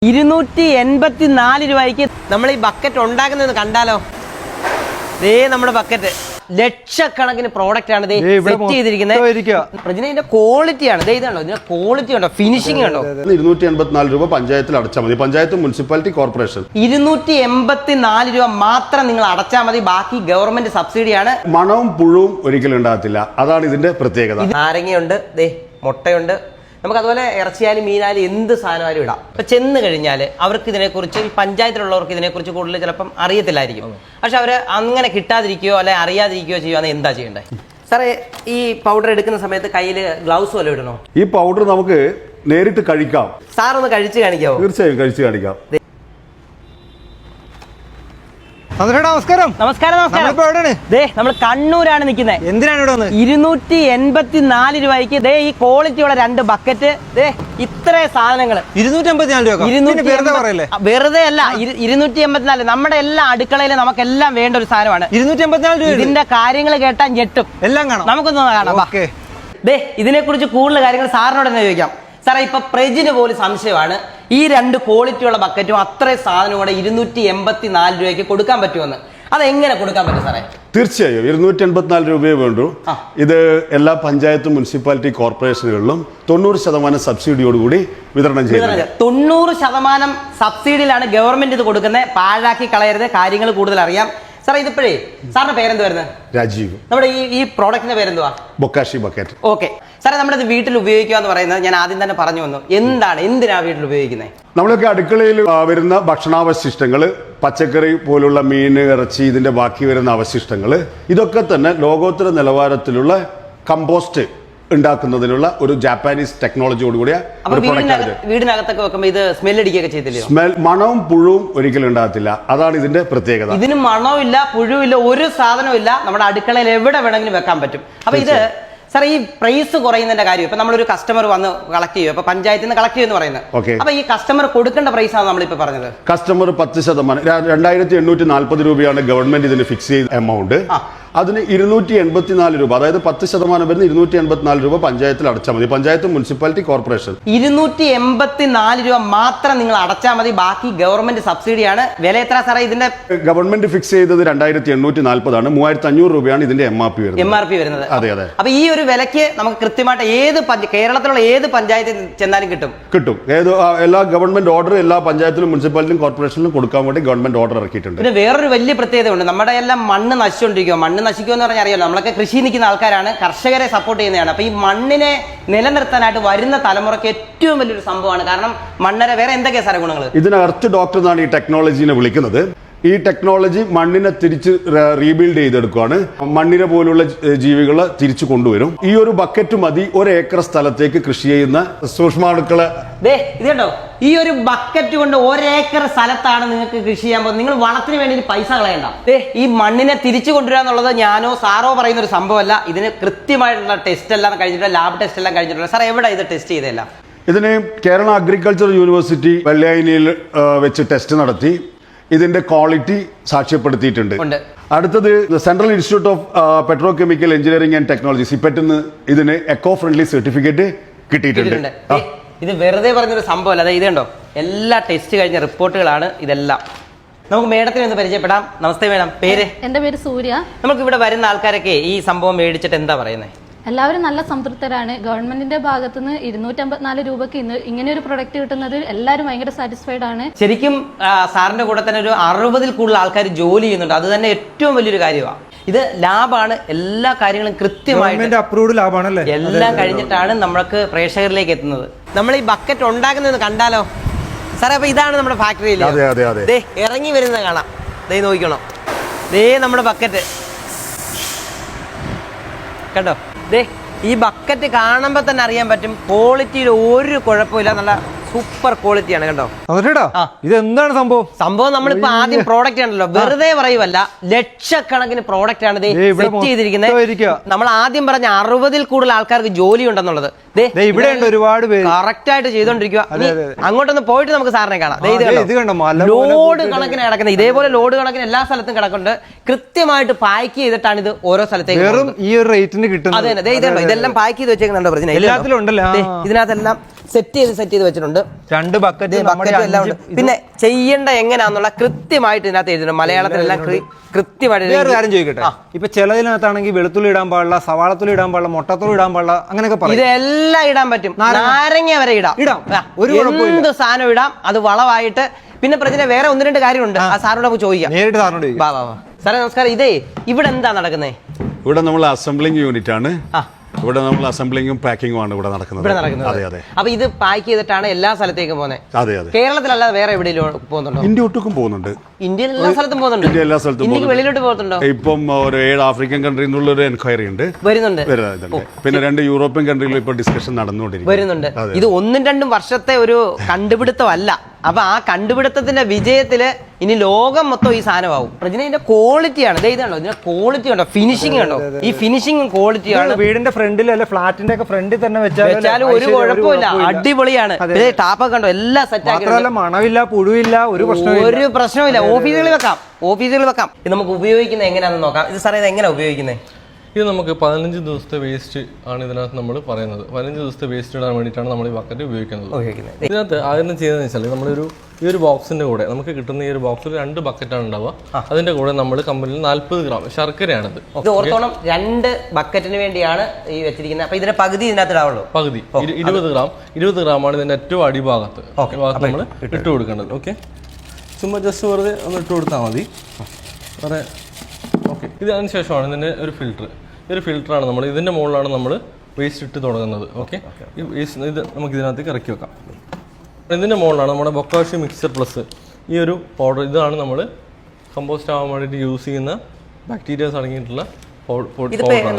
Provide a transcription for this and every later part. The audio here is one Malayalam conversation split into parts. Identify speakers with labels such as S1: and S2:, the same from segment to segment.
S1: 284 രൂപയ്ക്ക് നമ്മൾ ഈ ബക്കറ്റ് ഉണ്ടാക്കുന്നത് കണ്ടാലോ. ദേ നമ്മുടെ ബക്കറ്റ് ലക്ഷക്കണക്കിന് പ്രോഡക്റ്റ് ആണ് സെറ്റ് ചെയ്തിരിക്കുന്നത്. ഇതിന്റെ ക്വാളിറ്റിയാണ്. ഇതാണോ ഇതിന്റെ ക്വാളിറ്റി ഉണ്ടോ, ഫിനിഷിംഗ് ഉണ്ടോ.
S2: 284 രൂപ പഞ്ചായത്തിൽ അടച്ചാൽ മതി. പഞ്ചായത്ത്, മുനിസിപ്പാലിറ്റി, കോർപ്പറേഷൻ
S1: 284 രൂപ മാത്രം നിങ്ങൾ അടച്ചാൽ മതി. ബാക്കി ഗവൺമെന്റ് സബ്സിഡിയാണ്.
S2: മണവും പുഴുവും ഒരിക്കലും ഉണ്ടാകത്തില്ല. അതാണ് ഇതിന്റെ പ്രത്യേകത.
S1: നാരങ്ങയുണ്ട്, ദേ മുട്ടയുണ്ട്. നമുക്ക് അതുപോലെ ഇറച്ചിയാലും മീനായാലും എന്ത് സാധനമായാലും ഇടാം. ഇപ്പം ചെന്ന് കഴിഞ്ഞാൽ അവർക്ക് ഇതിനെക്കുറിച്ച്, ഈ പഞ്ചായത്തിലുള്ളവർക്ക് ഇതിനെക്കുറിച്ച് കൂടുതൽ ചിലപ്പം അറിയത്തില്ലായിരിക്കും. പക്ഷെ അവർ അങ്ങനെ കിട്ടാതിരിക്കുകയോ അല്ലെ അറിയാതിരിക്കുകയോ ചെയ്യുകയാണെങ്കിൽ എന്താ ചെയ്യേണ്ടത് സാറേ? ഈ പൗഡർ എടുക്കുന്ന സമയത്ത് കയ്യിൽ ഗ്ലൗസ് വല്ലതും ഇടണോ?
S2: ഈ പൗഡർ നമുക്ക് നേരിട്ട് കഴിക്കാം.
S1: സാർ ഒന്ന് കഴിച്ച് കാണിക്കാമോ?
S2: തീർച്ചയായും കഴിച്ച് കാണിക്കാം.
S3: നമസ്കാരം.
S1: നമസ്കാരം. നമ്മൾ കണ്ണൂരാണ് നിൽക്കുന്നത്.
S3: എന്തിനാണ് ഇവിടെ വന്നത്?
S1: 284 രൂപയ്ക്ക് ദേ ഈ ക്വാളിറ്റിയുള്ള 2 ബക്കറ്റ്, ദേ ഇത്ര സാധനങ്ങൾ
S3: 284 രൂപ.
S1: വെറുതെ അല്ല, 284. നമ്മുടെ എല്ലാ അടുക്കളയിലും നമുക്കെല്ലാം വേണ്ട ഒരു സാധനമാണ്.
S3: 284 രൂപ.
S1: ഇതിന്റെ കാര്യങ്ങൾ കേട്ടാൽ ഞെട്ടും.
S3: എല്ലാം കാണാം,
S1: നമുക്കൊന്ന് കാണാം. ദേ ഇതിനെ കുറിച്ച് കൂടുതൽ കാര്യങ്ങൾ സാറിനോട് തന്നെ ചോദിക്കാം. സാറേ, ഇപ്പൊ പ്രജിന് പോലും സംശയമാണ് ഈ 2 ക്വാളിറ്റിയുള്ള ബക്കറ്റും അത്രയും സാധനം കൂടെ 284 രൂപയ്ക്ക് കൊടുക്കാൻ പറ്റുമെന്ന്. അതെങ്ങനെ കൊടുക്കാൻ പറ്റും സാറേ?
S2: തീർച്ചയായും 284 രൂപയെ വേണ്ടു. ഇത് എല്ലാ പഞ്ചായത്തും, മുനിസിപ്പാലിറ്റി, കോർപ്പറേഷനുകളിലും 90% സബ്സിഡിയോടുകൂടി വിതരണം ചെയ്യുന്നത്.
S1: 90% സബ്സിഡിയിലാണ് ഗവൺമെന്റ് ഇത് കൊടുക്കുന്നത്. പാഴാക്കി കളയരുത്, കാര്യങ്ങൾ കൂടുതൽ അറിയാം. സാറേ, ഇതിപ്പോഴേ സാറിന്റെ പേരെന്ത് വരുന്നത്?
S2: രാജീവ്.
S1: നമ്മുടെ ഈ പ്രോഡക്റ്റിന്റെ പേരെന്തുവാ?
S2: Bokashi bucket.
S1: ഓക്കെ സാറേ, നമ്മുടെ ഇത് വീട്ടിൽ ഉപയോഗിക്കുക എന്ന് പറയുന്നത് ഞാൻ ആദ്യം തന്നെ പറഞ്ഞു വന്നു. എന്തിനാ വീട്ടിൽ ഉപയോഗിക്കുന്നത്?
S2: നമ്മളൊക്കെ അടുക്കളയിൽ വരുന്ന ഭക്ഷണാവശിഷ്ടങ്ങൾ, പച്ചക്കറി പോലുള്ള മീൻ, ഇറച്ചി, ഇതിന്റെ ബാക്കി വരുന്ന അവശിഷ്ടങ്ങൾ, ഇതൊക്കെ തന്നെ ലോകോത്തര നിലവാരത്തിലുള്ള കമ്പോസ്റ്റ് ഉണ്ടാക്കുന്നതിനുള്ള ഒരു ജാപ്പാനീസ് ടെക്നോളജിയോടുകൂടിയ
S1: വീടിനകത്തൊക്കെ വെക്കുമ്പോൾ ഇത് സ്മെൽ അടിക്കുകയൊക്കെ ചെയ്തില്ലേ?
S2: മണവും പുഴുവും ഒരിക്കലും ഉണ്ടാകത്തില്ല. അതാണ് ഇതിന്റെ പ്രത്യേകത.
S1: ഇതിന് മണമില്ല, പുഴുവില്ല, ഒരു സാധനവും ഇല്ല. നമ്മുടെ അടുക്കളയിൽ എവിടെ വേണമെങ്കിലും വെക്കാൻ പറ്റും. അപ്പൊ ഇത് സാർ, ഈ പ്രൈസ് കുറയുന്നതിന്റെ കാര്യം, ഇപ്പൊ നമ്മളൊരു കസ്റ്റമർ വന്ന് കളക്ട് ചെയ്യും, അപ്പൊ പഞ്ചായത്തിൽ നിന്ന് കളക്ട് ചെയ്യുമെന്ന് പറയുന്നത്. അപ്പൊ ഈ കസ്റ്റമർ കൊടുക്കേണ്ട പ്രൈസ് ആണ് നമ്മളിപ്പോ പറഞ്ഞത്.
S2: കസ്റ്റമർ 10%, 2840 രൂപയാണ് ഗവൺമെന്റ് ഇതിന് ഫിക്സ് ചെയ്ത എമൗണ്ട്. അതിന് 284 രൂപ, അതായത് 10% വരുന്ന 284 രൂപ പഞ്ചായത്തിൽ അടച്ചാൽ മതി. പഞ്ചായത്ത്, മുനിസിപ്പാലിറ്റി, കോർപ്പറേഷൻ
S1: 284 രൂപ മാത്രം നിങ്ങൾ അടച്ചാൽ മതി. ബാക്കി ഗവൺമെന്റ് സബ്സിഡിയാണ്. വില എത്ര സാറേ ഇതിന്റെ?
S2: ഗവൺമെന്റ് ഫിക്സ് ചെയ്തത് 2840 ആണ്. 3500 രൂപയാണ് ഇതിന്റെ MRP വരുന്നത്. അതെ അതെ.
S1: അപ്പൊ ഈ ഒരു വിലക്ക് നമുക്ക് കൃത്യമായിട്ട് കേരളത്തിലുള്ള ഏത് പഞ്ചായത്തിൽ ചെന്നാലും കിട്ടും.
S2: എല്ലാ ഗവൺമെന്റ് ഓർഡർ എല്ലാ പഞ്ചായത്തിലും, മുനിസിപ്പാലിറ്റിയും, കോർപ്പറേഷനിലും കൊടുക്കാൻ വേണ്ടി ഗവൺമെന്റ് ഓർഡർ ഇറക്കിയിട്ടുണ്ട്.
S1: പിന്നെ വേറൊരു വലിയ പ്രത്യേകത ഉണ്ട്. നമ്മുടെ എല്ലാം മണ്ണ് നശിച്ചുകൊണ്ടിരിക്കുക. മണ്ണ് നശിക്കുമെന്ന് പറഞ്ഞാൽ അറിയാലോ, നമ്മളൊക്കെ കൃഷി നിൽക്കുന്ന ആൾക്കാരാണ്, കർഷകരെ സപ്പോർട്ട് ചെയ്യുന്നതാണ്. അപ്പൊ ഈ മണ്ണിനെ നിലനിർത്താനായിട്ട് വരുന്ന തലമുറയ്ക്ക് ഏറ്റവും വലിയൊരു സംഭവമാണ്. കാരണം മണ്ണിനെ വേറെ എന്തൊക്കെയാ സാറേ ഗുണങ്ങൾ?
S2: ഇതിന് എർത്ത് ഡോക്ടർ എന്നാണ് ഈ ടെക്നോളജിനെ വിളിക്കുന്നത്. ഈ ടെക്നോളജി മണ്ണിനെ തിരിച്ച് റീബിൽഡ് ചെയ്തെടുക്കുകയാണ്. മണ്ണിനെ പോലുള്ള ജീവികളെ തിരിച്ചു കൊണ്ടുവരും. ഈ ഒരു ബക്കറ്റ് മതി 1 ഏക്കർ സ്ഥലത്തേക്ക് കൃഷി ചെയ്യുന്ന സൂക്ഷ്മാണുക്കളെ.
S1: ഇതുണ്ടോ, ഈ ഒരു ബക്കറ്റ് കൊണ്ട് 1 ഏക്കർ സ്ഥലത്താണ് നിങ്ങൾക്ക് കൃഷി ചെയ്യാൻ പോകുന്നത്. നിങ്ങൾ വളത്തിന് വേണ്ടി പൈസ കളയണ്ട. ഈ മണ്ണിനെ തിരിച്ചു കൊണ്ടുവരാന്നുള്ളത് ഞാനോ സാറോ പറയുന്ന ഒരു സംഭവമല്ല. ഇതിന് കൃത്യമായിട്ടുള്ള ടെസ്റ്റ് എല്ലാം കഴിഞ്ഞിട്ടുള്ള, ലാബ് ടെസ്റ്റ് എല്ലാം കഴിഞ്ഞിട്ടുള്ള. സാർ, എവിടെ ഇത് ടെസ്റ്റ് ചെയ്തല്ല?
S2: ഇതിന് കേരള അഗ്രികൾച്ചർ യൂണിവേഴ്സിറ്റി വെള്ളായണിയിൽ വെച്ച് ടെസ്റ്റ് നടത്തി ഇതിന്റെ ക്വാളിറ്റി സാക്ഷ്യപ്പെടുത്തിയിട്ടുണ്ട്. അടുത്തത് central institute of petro chemical engineering and technology, സിപെറ്റിന് ഇതിന് എക്കോ ഫ്രണ്ട്ലി സർട്ടിഫിക്കറ്റ് കിട്ടിയിട്ടുണ്ട്.
S1: ഇത് വെറുതെ പറഞ്ഞൊരു സംഭവമല്ല. അതായത് ഇതുണ്ടോ, എല്ലാ ടെസ്റ്റ് കഴിഞ്ഞ റിപ്പോർട്ടുകളാണ് ഇതെല്ലാം. നമുക്ക് മേഡത്തിനെ ഒന്ന് പരിചയപ്പെടാം. നമസ്തേ മേഡം, പേര്?
S4: എന്റെ പേര് സൂര്യ.
S1: നമുക്ക് ഇവിടെ വരുന്ന ആൾക്കാരൊക്കെ ഈ സംഭവം മേടിച്ചിട്ട് എന്താ പറയുന്നത്?
S4: എല്ലാവരും നല്ല സംതൃപ്തരാണ്. ഗവൺമെന്റിന്റെ ഭാഗത്തുനിന്ന് 254 രൂപയ്ക്ക് ഇങ്ങനെ ഒരു പ്രൊഡക്റ്റ് കിട്ടുന്നത് എല്ലാവരും ഭയങ്കര സാറ്റിസ്ഫൈഡ് ആണ്.
S1: ശരിക്കും സാറിന്റെ കൂടെ തന്നെ ഒരു 60-ൽ കൂടുതൽ ആൾക്കാർ ജോലി ചെയ്യുന്നുണ്ട്. അത് തന്നെ ഏറ്റവും വലിയൊരു കാര്യമാണ്. ഇത് ലാബാണ്. എല്ലാ കാര്യങ്ങളും കൃത്യമായിട്ട്
S3: അപ്രൂവ്ഡ് ലാബാണല്ലേ.
S1: എല്ലാം കഴിഞ്ഞിട്ടാണ് നമ്മൾക്ക് പ്രേക്ഷകരിലേക്ക് എത്തുന്നത്. നമ്മൾ ഈ ബക്കറ്റ് ഉണ്ടാക്കുന്നത് കണ്ടാലോ സാറേ? അപ്പൊ ഇതാണ് നമ്മുടെ ഫാക്ടറിയിൽ ഇറങ്ങി വരുന്നത് കാണാം. ദേ നോക്കണം, ദേ നമ്മുടെ ബക്കറ്റ് കണ്ടോ. ഈ ബക്കറ്റ് കാണുമ്പോൾ തന്നെ അറിയാൻ പറ്റും ക്വാളിറ്റിയിൽ ഒരു കുഴപ്പമില്ല. നല്ല സൂപ്പർ ക്വാളിറ്റിയാണ് കണ്ടോ.
S3: ഇത് എന്താണ് സംഭവം?
S1: നമ്മളിപ്പോ ആദ്യം പ്രോഡക്റ്റ് ആണല്ലോ, വെറുതെ പറയുമല്ല, ലക്ഷക്കണക്കിന് പ്രോഡക്റ്റ് ആണ് സെറ്റ് ചെയ്തിരിക്കുന്നത്. നമ്മൾ ആദ്യം പറഞ്ഞ 60-ൽ കൂടുതൽ ആൾക്കാർക്ക് ജോലി ഉണ്ടെന്നുള്ളത്
S3: ഇവിടെ ഒരുപാട്
S1: കറക്റ്റ് ആയിട്ട് ചെയ്തോണ്ടിരിക്കുക. അങ്ങോട്ടൊന്ന് പോയിട്ട് നമുക്ക് സാറിനെ കാണാം. ലോഡ് കണക്കിന് കിടക്കുന്നത്, ഇതേപോലെ ലോഡ് കണക്കിന് എല്ലാ സ്ഥലത്തും കിടക്കുന്നുണ്ട്. കൃത്യമായിട്ട് പാക്ക് ചെയ്തിട്ടാണ് ഇത് ഓരോ സ്ഥലത്തേക്ക്
S3: ഈ ഒരു റേറ്റിന് കിട്ടുന്നത്.
S1: അതെ, ഇതെല്ലാം പാക്ക് ചെയ്ത് വെച്ചേക്കുന്നുണ്ടോ? ഇതിനകത്തെല്ലാം സെറ്റ് ചെയ്ത് വെച്ചിട്ടുണ്ട്.
S3: 2 ബക്കറ്റ്
S1: എല്ലാം ഉണ്ട്. പിന്നെ ചെയ്യേണ്ട എങ്ങനെയാന്നുള്ള കൃത്യമായിട്ട് ഇതിനകത്ത് എഴുതിയിട്ടുണ്ട്. മലയാളത്തിലെല്ലാം കൃത്യമായിട്ട്.
S3: വേറെ കാര്യം ചോദിക്കട്ടെ, ഇപ്പൊ ചിലതിനകത്താണെങ്കിൽ വെളുത്തുള്ളി ഇടാൻ പാടില്ല, സവാളത്തുള്ളി ഇടാൻ പാടില്ല, മുട്ടത്തുള്ളി ഇടാൻ പാടില്ല, അങ്ങനെയൊക്കെ പറയും.
S1: ഇതെല്ലാം ഇടാൻ പറ്റും. നാരങ്ങ വരെ ഇടാം.
S3: ഒരു
S1: എന്ത് സാധനം ഇടാം. അത് വളമായിട്ട്. പിന്നെ പ്രശ്നം വേറെ 1-2 കാര്യമുണ്ട്. ആ സാറിനോട് നമുക്ക് ചോദിക്കാം.
S3: നേരിട്ട് സാറിനോട്
S1: വാ സാറേ നമസ്കാരം. ഇതേ ഇവിടെ എന്താ നടക്കുന്നത്?
S2: ഇവിടെ നമ്മൾ അസംബ്ലിംഗ് യൂണിറ്റ് ആണ്. ഇവിടെ നമ്മൾ അസംബ്ലിങ്ങും പാക്കിങ്ങും ആണ് ഇവിടെ നടക്കുന്നത്. അതെ അതെ.
S1: അപ്പൊ ഇത് പാക്ക് ചെയ്തിട്ടാണ് എല്ലാ സ്ഥലത്തേക്കും പോകുന്നത്.
S2: അതെ അതെ.
S1: കേരളത്തിലല്ലാതെ വേറെ എവിടെയെങ്കിലും പോകുന്നുണ്ടോ?
S2: ഇന്ത്യ ഒട്ടുക്കും പോകുന്നുണ്ട്.
S1: ഇന്ത്യയിൽ എല്ലാ സ്ഥലത്തും പോകുന്നുണ്ട്.
S2: ഇന്ത്യ എല്ലാ സ്ഥലത്തും.
S1: ഇന്ത്യക്ക് വെളിയിലോട്ട് പോകുന്നുണ്ടോ?
S2: ഇപ്പം ഒരു 7 ആഫ്രിക്കൻ കൺട്രിയിൽ നിന്നുള്ള ഒരു എൻക്വയറി ഉണ്ട്.
S1: വരുന്നുണ്ട്.
S2: പിന്നെ 2 യൂറോപ്യൻ കൺട്രികളിൽ ഇപ്പൊ ഡിസ്കഷൻ നടന്നുകൊണ്ടിരിക്കും.
S1: വരുന്നുണ്ട്. ഇത് 1-2 വർഷത്തെ ഒരു കണ്ടുപിടുത്തമല്ല. അപ്പൊ ആ കണ്ടുപിടുത്തത്തിന്റെ വിജയത്തില് ഇനി ലോകം മൊത്തം ഈ സാധനമാവും. ഇതിന്റെ ക്വാളിറ്റിയാണ്. ഇതാണോ ഇതിന്റെ ക്വാളിറ്റി ഉണ്ടോ? ഫിനിഷിംഗ് ഉണ്ടോ? ഈ ഫിനിഷിംഗ് ക്വാളിറ്റിയാണ്.
S3: വീടിന്റെ ഫ്രണ്ടിൽ അല്ലെ ഫ്ലാറ്റിന്റെ ഒക്കെ ഫ്രണ്ടിൽ തന്നെ
S1: വെച്ചാലും ഒരു കുഴപ്പമില്ല. അടിപൊളിയാണ്. ടാപ്പൊക്കെ ഉണ്ടോ? എല്ലാം സെറ്റ് ആക്കി.
S3: മണവില്ല, പുഴുവില്ല, ഒരു
S1: പ്രശ്നമില്ല. ഓഫീസുകളിൽ വെക്കാം. ഇത് നമുക്ക് ഉപയോഗിക്കുന്നത് എങ്ങനെയാണെന്ന് നോക്കാം. ഇത് സാറേ ഇത് എങ്ങനെയാണ് ഉപയോഗിക്കുന്നത്?
S5: ഇത് നമുക്ക് 15 ദിവസത്തെ വേസ്റ്റ് ആണ് ഇതിനകത്ത് നമ്മൾ പറയുന്നത്. 15 ദിവസത്തെ വേസ്റ്റ് ഇടാൻ വേണ്ടിയിട്ടാണ് നമ്മൾ ഈ ബക്കറ്റ് ഉപയോഗിക്കുന്നത്. ഇതിനകത്ത് ആദ്യം ചെയ്യുന്നത് വെച്ചാൽ നമ്മളൊരു ഈ ഒരു ബോക്സിന്റെ കൂടെ നമുക്ക് കിട്ടുന്ന ഈ ഒരു ബോക്സിൽ 2 ബക്കറ്റാണ് ഉണ്ടാവുക. അതിന്റെ കൂടെ നമ്മൾ കമ്പനിയിൽ 40 ഗ്രാം ശർക്കരയാണിത്.
S1: ഇത് ഓർത്തോണം, 2 ബക്കറ്റിന് വേണ്ടിയാണ് ഈ വെച്ചിരിക്കുന്നത്. അപ്പൊ ഇതിന്റെ പകുതി ഇതിനകത്ത് ഇടാവുള്ളൂ. പകുതി
S5: 20 ഗ്രാമാണ് ഇതിന്റെ ഏറ്റവും അടിഭാഗത്ത് നമ്മൾ ഇട്ട് കൊടുക്കേണ്ടത്. ഓക്കെ, ചുമ്മാ ജസ്റ്റ് വെറുതെ ഒന്ന് ഇട്ട് കൊടുത്താൽ മതി. വേറെ ഓക്കെ. ഇത് അതിന് ശേഷമാണ് ഇതിൻ്റെ ഒരു ഫിൽറ്റർ. ഈ ഒരു ഫിൽറ്ററാണ് നമ്മൾ ഇതിൻ്റെ മുകളിലാണ് നമ്മൾ വേസ്റ്റ് ഇട്ട് തുടങ്ങുന്നത്. ഓക്കെ, ഈ വേസ്റ്റ് ഇത് നമുക്ക് ഇതിനകത്തേക്ക് ഇറക്കി വെക്കാം. ഇതിൻ്റെ മുകളിലാണ് നമ്മുടെ ബൊക്കാഷി മിക്സ്ചർ പ്ലസ് ഈ ഒരു പൗഡർ. ഇതാണ് നമ്മൾ കമ്പോസ്റ്റ് ആവാൻ വേണ്ടിയിട്ട് യൂസ് ചെയ്യുന്ന ബാക്ടീരിയാസ് അടങ്ങിയിട്ടുള്ള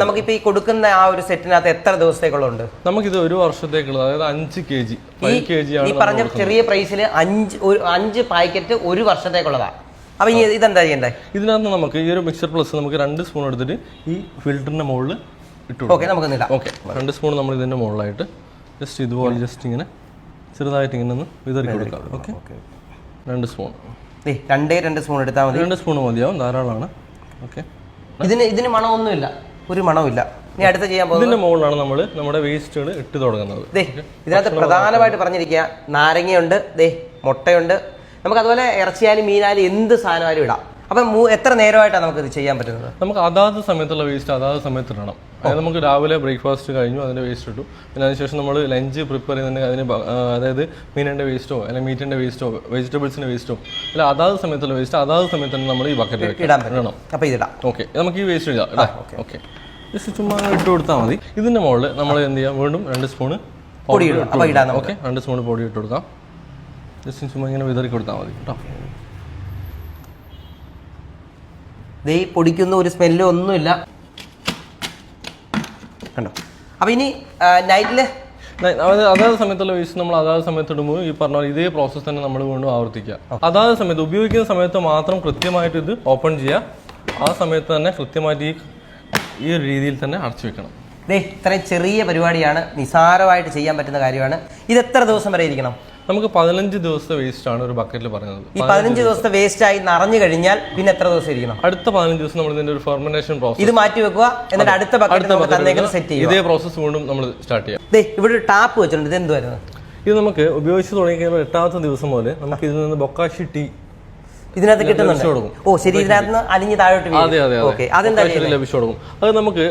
S1: നമുക്കിപ്പോ ഈ കൊടുക്കുന്ന ആ ഒരു സെറ്റിനകത്ത് എത്ര ദിവസത്തേക്കുള്ളുണ്ട്?
S5: നമുക്കിത് 1 വർഷത്തേക്കുള്ളത്, അതായത് 5 kg 5 kg ആണ്.
S1: ഈ പറഞ്ഞ ചെറിയ പ്രൈസിൽ 5 പാക്കറ്റ് 1 വർഷത്തേക്കുള്ളതാണ്. അപ്പൊ ഇതെന്താ ചെയ്യണ്ടേ?
S5: ഇതിനകത്ത് നമുക്ക് ഈ ഒരു മിക്സർ പ്ലസ് നമുക്ക് 2 സ്പൂൺ എടുത്തിട്ട് ഈ ഫിൽറ്ററിന്റെ മുകളിൽ ഇട്ടു.
S1: ഓക്കെ, നമുക്ക്
S5: 2 സ്പൂൺ നമ്മൾ ഇതിന്റെ മുകളിലായിട്ട് ജസ്റ്റ് ഇതുപോലെ ജസ്റ്റ് ഇങ്ങനെ ചെറുതായിട്ട് ഇങ്ങനെ ഒന്ന് വിതറി കൊടുക്കാം. Okay, 2 spoon.
S1: 2 സ്പൂൺ എടുത്താൽ മതി.
S5: 2 സ്പൂൺ മതിയാവും, ധാരാളമാണ്. ഓക്കെ,
S1: ഇതിന് മണമൊന്നുമില്ല, ഒരു മണമില്ല. ഇനി അടുത്ത ചെയ്യാൻ പോകുന്നത്
S5: ഇതിന്റെ മുകളിലാണ് നമ്മൾ നമ്മുടെ വേസ്റ്റുകൾ ഇട്ട് തുടങ്ങുന്നത്.
S1: ഇതിനകത്ത് പ്രധാനമായിട്ട് പറഞ്ഞിരിക്കുക നാരങ്ങയുണ്ട്, മുട്ടയുണ്ട്. നമുക്ക് അതുപോലെ ഇറച്ചിയാലും മീനാലും എന്ത് സാധനമായാലും ഇടാം. അപ്പം എത്ര നേരമായിട്ടാണ് നമുക്ക് ഇത് ചെയ്യാൻ പറ്റുന്നത്?
S5: നമുക്ക് അതാത് സമയത്തുള്ള വേസ്റ്റ് അതാത് സമയത്ത് ഇടണം. അതായത് നമുക്ക് രാവിലെ ബ്രേക്ക്ഫാസ്റ്റ് കഴിഞ്ഞു അതിൻ്റെ വേസ്റ്റ് ഇട്ടു. പിന്നെ അതിനുശേഷം നമ്മൾ ലഞ്ച് പ്രിപ്പയർ ചെയ്യുന്നുണ്ടെങ്കിൽ അതിന് അതായത് മീനിൻ്റെ വേസ്റ്റോ അല്ലെങ്കിൽ മീറ്റിൻ്റെ വേസ്റ്റോ വെജിറ്റബിൾസിൻ്റെ വേസ്റ്റോ അല്ല അതാത് സമയത്തുള്ള വേസ്റ്റ് അതാത് സമയത്ത് തന്നെ നമ്മൾ ഈ ബക്കറ്റ് ഇടണം.
S1: അപ്പോൾ ഇതിടാം.
S5: ഓക്കെ, നമുക്ക് ഈ വേസ്റ്റ് ഇടാം. ഓക്കെ, ജസ്റ്റ് ചുമ്മാ ഇട്ട് കൊടുത്താൽ മതി. ഇതിൻ്റെ മുകളിൽ നമ്മൾ എന്ത് ചെയ്യാം, വീണ്ടും 2 സ്പൂണ് പൊടി ഇടാം. ഓക്കെ, 2 സ്പൂൺ പൊടി ഇട്ട് കൊടുക്കാം. ജസ്റ്റ് ചുമ്മാ ഇങ്ങനെ വിതറി കൊടുത്താൽ മതി കേട്ടോ.
S1: ദേ പൊടിക്കുന്ന ഒരു സ്മെല്ലും ഒന്നുമില്ല കണ്ടോ. അപ്പോൾ ഇനി നൈറ്റില്
S5: അതാത് സമയത്തുള്ള വേസ്റ്റ് നമ്മൾ അതാത് സമയത്ത് ഇടുമ്പോൾ ഈ പറഞ്ഞ പോലെ ഇതേ പ്രോസസ്സ് തന്നെ നമ്മൾ വീണ്ടും ആവർത്തിക്കുക. അതാത് സമയത്ത് ഉപയോഗിക്കുന്ന സമയത്ത് മാത്രം കൃത്യമായിട്ട് ഇത് ഓപ്പൺ ചെയ്യുക. ആ സമയത്ത് തന്നെ കൃത്യമായിട്ട് ഈ ഒരു രീതിയിൽ തന്നെ അടച്ചു വെക്കണം.
S1: ഇത്രയും ചെറിയ പരിപാടിയാണ്, നിസാരമായിട്ട് ചെയ്യാൻ പറ്റുന്ന കാര്യമാണ്. ഇത് എത്ര ദിവസം വരെ ഇരിക്കണം?
S5: നമുക്ക് 15 ദിവസത്തെ വേസ്റ്റ് ആണ് ഒരു ബക്കറ്റിൽ പറയുന്നത്.
S1: ഈ 15 ദിവസത്തെ വേസ്റ്റ് ആയി നിറഞ്ഞു കഴിഞ്ഞാൽ പിന്നെ എത്ര ദിവസം ഇരിക്കണം?
S5: അടുത്ത 15 ദിവസം നമ്മൾ ഇതിന്റെ ഒരു ഫെർമെന്റേഷൻ പ്രോസസ്
S1: ഇത് മാറ്റി വെക്കുക. എന്നിട്ട് അടുത്ത ബക്കറ്റ് സെറ്റ് ചെയ്യുക.
S5: ഇതേ പ്രോസസ് വീണ്ടും നമ്മൾ സ്റ്റാർട്ട് ചെയ്യാം.
S1: ഇവിടെ ഒരു ടാപ്പ് വെച്ചിട്ടുണ്ട്. ഇത് എന്തുവായിരുന്നു?
S5: ഇത് നമുക്ക് ഉപയോഗിച്ച് തുടങ്ങി കഴിയുമ്പോൾ 8ാമത്തെ ദിവസം പോലെ നമുക്ക് ഇതിൽ നിന്ന് ബൊക്കാഷി ടീ
S1: ഇതിനകത്ത് കിട്ടുന്നുണ്ട്. ഓ ശരി, ഇതിനകത്ത് അലിഞ്ഞ് താഴോട്ട്
S5: ലഭിച്ചു കൊടുക്കും. അത് നമുക്ക്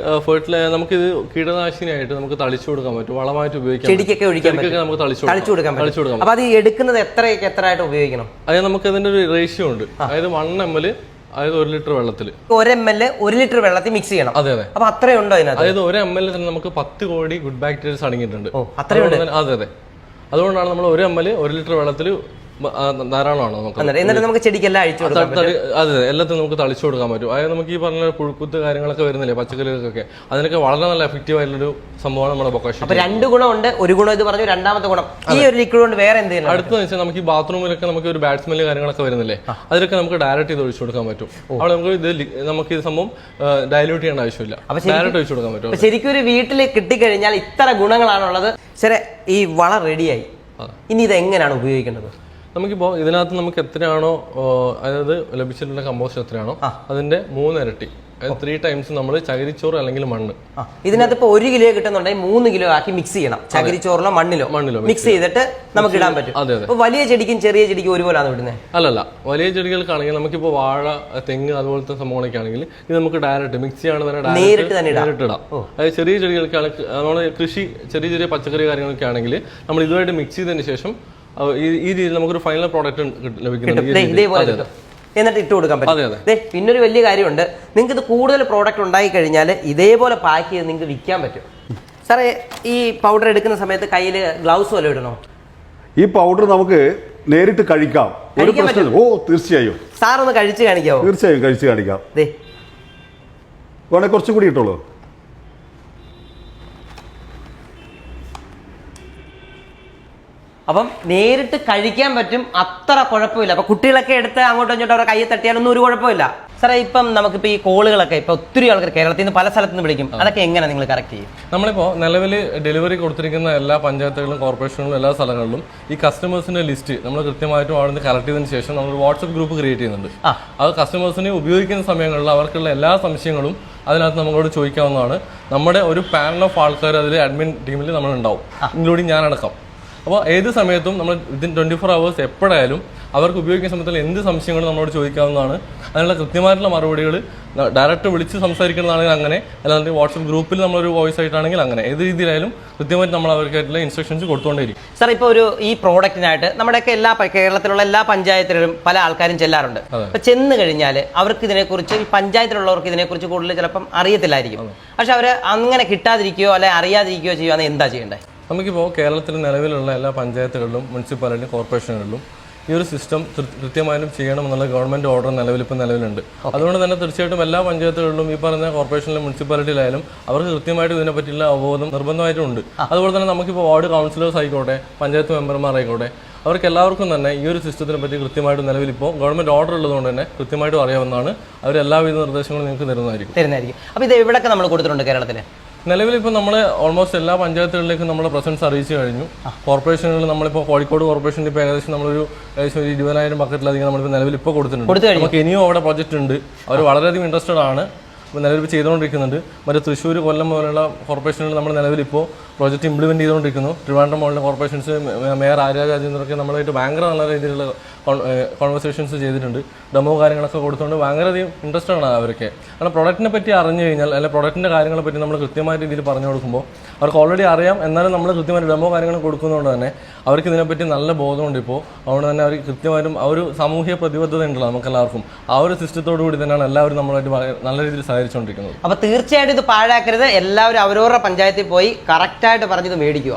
S5: നമുക്കിത് കീടനാശിനിയായിട്ട് നമുക്ക് തളിച്ചു കൊടുക്കാൻ പറ്റും, വളമായിട്ട് ഉപയോഗിക്കാം.
S1: ചെടിക്കൊക്കെ
S5: നമുക്ക് തളിച്ചു കൊടുക്കാം.
S1: അപ്പൊ അത് എടുക്കുന്നത് എത്രയായിട്ട് ഉപയോഗിക്കണം?
S5: അതായത് നമുക്ക് അതിന്റെ ഒരു റേഷ്യോ ഉണ്ട്. അതായത് 1 ml അതായത് 1 ലിറ്റർ വെള്ളത്തിൽ
S1: 1 ml 1 ലിറ്റർ വെള്ളത്തിൽ മിക്സ് ചെയ്യണം.
S5: അതെ അതെ.
S1: അപ്പൊ അത്രയുണ്ടോ അതിനകത്ത്?
S5: അതായത് 1 ml തന്നെ നമുക്ക് 10 കോടി ഗുഡ് ബാക്ടീരിയസ് അടങ്ങിയിട്ടുണ്ട്. അതെ അതെ. അതുകൊണ്ടാണ് നമ്മൾ 1 ml 1 ലിറ്റർ വെള്ളത്തിൽ ധാരാളമാണ് നമുക്ക്.
S1: എന്നിട്ട് നമുക്ക് ചെടിക്കെല്ലാം അഴിച്ചു കൊടുക്കാം.
S5: അതെ, എല്ലാത്തിനും നമുക്ക് തളിച്ചു കൊടുക്കാൻ പറ്റും. അതായത് നമുക്ക് ഈ പറഞ്ഞ പുഴുക്കുത്ത് കാര്യങ്ങളൊക്കെ വരുന്നില്ലേ പച്ചക്കറികൾക്കൊക്കെ, അതിനൊക്കെ വളരെ നല്ല എഫക്റ്റീവ് ആയിട്ടുള്ളൊരു സംഭവമാണ് നമ്മുടെ ബൊക്കാഷി.
S1: അപ്പൊ 2 ഗുണമുണ്ട്. ഒരു ഗുണം ഇത് പറഞ്ഞു, രണ്ടാമത്തെ ഗുണം ഈ ഒരു ലിക്വിഡ് കൊണ്ട് വേറെ എന്തെങ്കിലും
S5: അടുത്തെന്ന് വെച്ചാൽ നമുക്ക് ഈ ബാത്റൂമിലൊക്കെ നമുക്ക് ഒരു ബാഡ് സ്മെല്ല് കാര്യങ്ങളൊക്കെ വരുന്നില്ലേ, അതിലൊക്കെ നമുക്ക് ഡയറക്റ്റ് ചെയ്ത് ഒഴിച്ചു കൊടുക്കാൻ പറ്റും. അവിടെ നമുക്ക് ഇത് സംഭവം ഡയലൂട്ട് ചെയ്യേണ്ട ആവശ്യമില്ല, ഡയറക്റ്റ് ഒഴിച്ചു കൊടുക്കാൻ പറ്റും.
S1: ശരിക്കും ഒരു വീട്ടിൽ കിട്ടിക്കഴിഞ്ഞാൽ ഇത്ര ഗുണങ്ങളാണുള്ളത്. ശരി, ഈ വളം റെഡിയായി. ഇനി ഇത് എങ്ങനെയാണ് ഉപയോഗിക്കേണ്ടത്?
S5: നമുക്കിപ്പോൾ ഇതിനകത്ത് നമുക്ക് എത്രയാണോ അതായത് ലഭിച്ചിട്ടുള്ള കമ്പോസ്റ്റ് എത്രയാണോ അതിന്റെ 3 ഇരട്ടി 3 times നമ്മൾ ചകിരിച്ചോറ് അല്ലെങ്കിൽ മണ്ണ്.
S1: ഇതിനകത്ത് ഇപ്പോൾ 1 കിലോ കിട്ടുന്നുണ്ടെങ്കിൽ 3 കിലോ ആക്കി മിക്സ് ചെയ്യണം. ചകിരിച്ചോറിലോ മണ്ണിലോ മിക്സ് ചെയ്തിട്ട് നമുക്ക് ഇടാൻ പറ്റും. അപ്പോൾ വലിയ ചെടിക്കും ചെറിയ ചെടിക്കും ഒരുപോലെയാണ് വിടുന്നത്?
S5: അല്ലല്ല, വലിയ ചെടികൾക്കാണെങ്കിൽ നമുക്കിപ്പോൾ വാഴ, തെങ്ങ് അതുപോലത്തെ സംഭവങ്ങളൊക്കെ ആണെങ്കിൽ ഇത് നമുക്ക് ഡയറക്റ്റ് മിക്സ് ചെയ്യാണ് തന്നെ
S1: നേരിട്ട്
S5: ഇടാം. അതായത് ചെറിയ ചെടികൾക്കാണ് നമ്മുടെ കൃഷി ചെറിയ ചെറിയ പച്ചക്കറി കാര്യങ്ങളൊക്കെ ആണെങ്കിൽ നമ്മൾ ഇതുമായിട്ട് മിക്സ് ചെയ്തതിന് ശേഷം ഈ രീതിയിൽ നമുക്കൊരു ഫൈനൽ പ്രോഡക്റ്റ് ലഭിക്കുന്നത്.
S1: എന്നിട്ട് ഇട്ട് കൊടുക്കാൻ പറ്റും. പിന്നൊരു വലിയ കാര്യമുണ്ട്, നിങ്ങൾക്ക് ഇത് കൂടുതൽ പ്രോഡക്റ്റ് ഉണ്ടായി കഴിഞ്ഞാൽ ഇതേപോലെ പാക്ക് ചെയ്ത് നിങ്ങൾക്ക് വിൽക്കാൻ പറ്റും. സാറേ, ഈ പൗഡർ എടുക്കുന്ന സമയത്ത് കയ്യിൽ ഗ്ലൗസ് വല്ലതും ഇടണോ?
S2: ഈ പൗഡർ നമുക്ക് നേരിട്ട് കഴിക്കാം. ഒരു പ്രശ്നം. ഓ, തീർച്ചയായും.
S1: സാർ ഒന്ന് കഴിച്ച് കാണിക്കാവോ?
S2: തീർച്ചയായും കഴിച്ച് കാണിക്കാം. വേണേ കുറച്ചും കൂടി ഇട്ടോളൂ.
S1: അപ്പം നേരിട്ട് കഴിക്കാൻ പറ്റും, അത്ര കുഴപ്പമില്ല. അപ്പൊ കുട്ടികളൊക്കെ എടുത്ത് അങ്ങോട്ടും ഇങ്ങോട്ടും അവരുടെ കയ്യിൽ തട്ടിയാലൊന്നും ഒരു കുഴപ്പമില്ല. സാറേ, ഇപ്പം നമുക്കിപ്പോൾ ഈ കോളുകളൊക്കെ ഇപ്പൊ ഒത്തിരി ആൾക്കാർ കേരളത്തിൽ നിന്ന് പല സ്ഥലത്ത് നിന്ന് വിളിക്കും, അതൊക്കെ എങ്ങനെ നിങ്ങൾ കറക്റ്റ് ചെയ്യും?
S5: നമ്മളിപ്പോൾ നിലവിൽ ഡെലിവറി കൊടുത്തിരിക്കുന്ന എല്ലാ പഞ്ചായത്തുകളിലും കോർപ്പറേഷനുകളിലും എല്ലാ സ്ഥലങ്ങളിലും ഈ കസ്റ്റമേഴ്സിന്റെ ലിസ്റ്റ് നമ്മൾ കൃത്യമായിട്ടും അവിടെ നിന്ന് കളക്ട് ചെയ്തതിന് ശേഷം നമ്മൾ വാട്സ്ആപ്പ് ഗ്രൂപ്പ് ക്രിയേറ്റ് ചെയ്യുന്നുണ്ട്. അത് കസ്റ്റമേഴ്സിനെ ഉപയോഗിക്കുന്ന സമയങ്ങളിൽ അവർക്കുള്ള എല്ലാ സംശയങ്ങളും അതിനകത്ത് നമ്മളോട് ചോദിക്കാവുന്നതാണ്. നമ്മുടെ ഒരു പാനൽ ഓഫ് ആൾക്കാർ അതിൽ അഡ്മിൻ ടീമിൽ നമ്മളുണ്ടാവും, ഇൻക്ലൂഡിങ് ഞാനടക്കം. അപ്പോൾ ഏത് സമയത്തും നമ്മൾ വിത്തിൻ 24 hours എപ്പോഴായാലും അവർക്ക് ഉപയോഗിക്കുന്ന സമയത്തുള്ള എന്ത് സംശയങ്ങളും നമ്മളോട് ചോദിക്കാവുന്നതാണ്. അതിനുള്ള കൃത്യമായിട്ടുള്ള മറുപടികൾ ഡയറക്റ്റ് വിളിച്ച് സംസാരിക്കുന്നതാണെങ്കിൽ അങ്ങനെ, അല്ലാതെ വാട്സ്ആപ്പ് ഗ്രൂപ്പിൽ നമ്മളൊരു വോയിസ് ആയിട്ടാണെങ്കിൽ അങ്ങനെ, ഏത് രീതിയിലായാലും കൃത്യമായിട്ട് നമ്മൾ അവർക്കായിട്ടുള്ള ഇൻസ്ട്രക്ഷൻസ് കൊടുത്തുകൊണ്ടേയിരിക്കും.
S1: സാർ, ഇപ്പോൾ ഈ പ്രോഡക്റ്റിനായിട്ട് നമ്മുടെയൊക്കെ കേരളത്തിലുള്ള എല്ലാ പഞ്ചായത്തിലും പല ആൾക്കാരും ചെല്ലാറുണ്ട്. അപ്പൊ ചെന്ന് കഴിഞ്ഞാൽ അവർക്ക് ഇതിനെക്കുറിച്ച്, ഈ പഞ്ചായത്തിലുള്ളവർക്ക് ഇതിനെക്കുറിച്ച് കൂടുതൽ ചിലപ്പം അറിയത്തില്ലായിരിക്കും. പക്ഷെ അവർ അങ്ങനെ കിട്ടാതിരിക്കുകയോ അല്ലെങ്കിൽ അറിയാതിരിക്കുകയോ ചെയ്യുകയാണെങ്കിൽ എന്താ ചെയ്യേണ്ടത്?
S5: നമുക്കിപ്പോൾ കേരളത്തിൽ നിലവിലുള്ള എല്ലാ പഞ്ചായത്തുകളിലും മുനിസിപ്പാലിറ്റി കോർപ്പറേഷനുകളിലും ഈ ഒരു സിസ്റ്റം കൃത്യമായും ചെയ്യണമെന്നുള്ള ഗവൺമെന്റ് ഓർഡർ നിലവിലുണ്ട്. അതുകൊണ്ട് തന്നെ തീർച്ചയായിട്ടും എല്ലാ പഞ്ചായത്തുകളിലും ഈ പറഞ്ഞ കോർപ്പറേഷനിലും മുനിസിപ്പാലിറ്റിയിലായാലും അവർക്ക് കൃത്യമായിട്ട് ഇതിനെ പറ്റിയുള്ള അവബോധം നിർബന്ധമായിട്ടുണ്ട്. അതുപോലെ തന്നെ നമുക്കിപ്പോൾ വാർഡ് കൗൺസിലേഴ്സ് ആയിക്കോട്ടെ, പഞ്ചായത്ത് മെമ്പർമാരായിക്കോട്ടെ, അവർക്ക് എല്ലാവർക്കും തന്നെ ഈ ഒരു സിസ്റ്റത്തിനെ പറ്റി കൃത്യമായിട്ട് നിലവിലിപ്പോൾ ഗവൺമെന്റ് ഓർഡർ ഉള്ളതുകൊണ്ട് തന്നെ കൃത്യമായിട്ടും അറിയാവുന്നതാണ്. അവർ എല്ലാവിധ നിർദ്ദേശങ്ങളും നിങ്ങൾക്ക് തരുന്നതായിരിക്കും.
S1: അപ്പോൾ ഇത് എവിടെയൊക്കെ നമ്മൾ കൊടുത്തിട്ടുണ്ട് കേരളത്തിൽ?
S5: നിലവിൽ ഇപ്പോൾ നമ്മൾ ഓൾമോസ്റ്റ് എല്ലാ പഞ്ചായത്തുകളിലേക്കും നമ്മുടെ പ്രസൻസ് അറിയിച്ചു കഴിഞ്ഞു. കോർപ്പറേഷനുകളിൽ നമ്മളിപ്പോൾ കോഴിക്കോട് കോർപ്പറേഷനിൽ ഇപ്പോൾ ഏകദേശം നമ്മളൊരു 20,000 ബക്കറ്റിലധികം നമ്മളിപ്പോൾ നിലവിൽ ഇപ്പോൾ കൊടുത്തിട്ടുണ്ട്. നമുക്ക് ഇനിയും അവിടെ പ്രോജക്റ്റ് ഉണ്ട്, അവർ വളരെയധികം ഇൻട്രസ്റ്റഡ് ആണ്, നിലവിൽ ചെയ്തുകൊണ്ടിരിക്കുന്നുണ്ട്. മറ്റേ തൃശ്ശൂർ, കൊല്ലം പോലുള്ള കോർപ്പറേഷനുകൾ നമ്മൾ നിലവിലിപ്പോൾ പ്രോജക്റ്റ് ഇംപ്ലിമെൻറ്റ് ചെയ്തുകൊണ്ടിരിക്കുന്നു. ട്രിവാൻഡ്രം പോലുള്ള കോർപ്പറേഷൻസ് മേയർ ആര്യ രാജേന്ദ്രനൊക്കെ നമ്മളായിട്ട് ഭയങ്കര നല്ല രീതിയിലുള്ള കോൺവെർസേഷൻസ് ചെയ്തിട്ടുണ്ട്. ഡെമോ കാര്യങ്ങളൊക്കെ കൊടുത്തുകൊണ്ട് ഭയങ്കരധികം ഇൻട്രസ്റ്റഡ് ആണ് അവരൊക്കെ. കാരണം പ്രൊഡക്റ്റിനെ പറ്റി അറിഞ്ഞു കഴിഞ്ഞാൽ, അല്ലെങ്കിൽ പ്രൊഡക്റ്റിൻ്റെ കാര്യങ്ങളെ പറ്റി നമ്മൾ കൃത്യമായ രീതിയിൽ പറഞ്ഞു കൊടുക്കുമ്പോൾ അവർക്ക് ഓൾറെഡി അറിയാം, എന്നാലും നമ്മൾ കൃത്യമായിട്ട് ഡെമോ കാര്യങ്ങൾ കൊടുക്കുന്നതുകൊണ്ട് തന്നെ അവർക്ക് ഇതിനെപ്പറ്റി നല്ല ബോധമുണ്ട്. ഇപ്പോൾ അതുകൊണ്ട് തന്നെ അവർ കൃത്യമായിട്ടും ആ ഒരു സാമൂഹ്യ പ്രതിബദ്ധത ഉണ്ടല്ലോ നമുക്കെല്ലാവർക്കും. ആ ഒരു സിസ്റ്റത്തോടു കൂടി തന്നെയാണ് എല്ലാവരും നമ്മളായിട്ട് നല്ല രീതിയിൽ സഹകരിച്ചുകൊണ്ടിരിക്കുന്നത്.
S1: അപ്പോൾ തീർച്ചയായിട്ടും ഇത് പാഴാക്കരുത്. എല്ലാവരും അവരവരുടെ പഞ്ചായത്തിൽ പോയി കറക്റ്റായിട്ട് പറഞ്ഞത് മേടിക്കുക.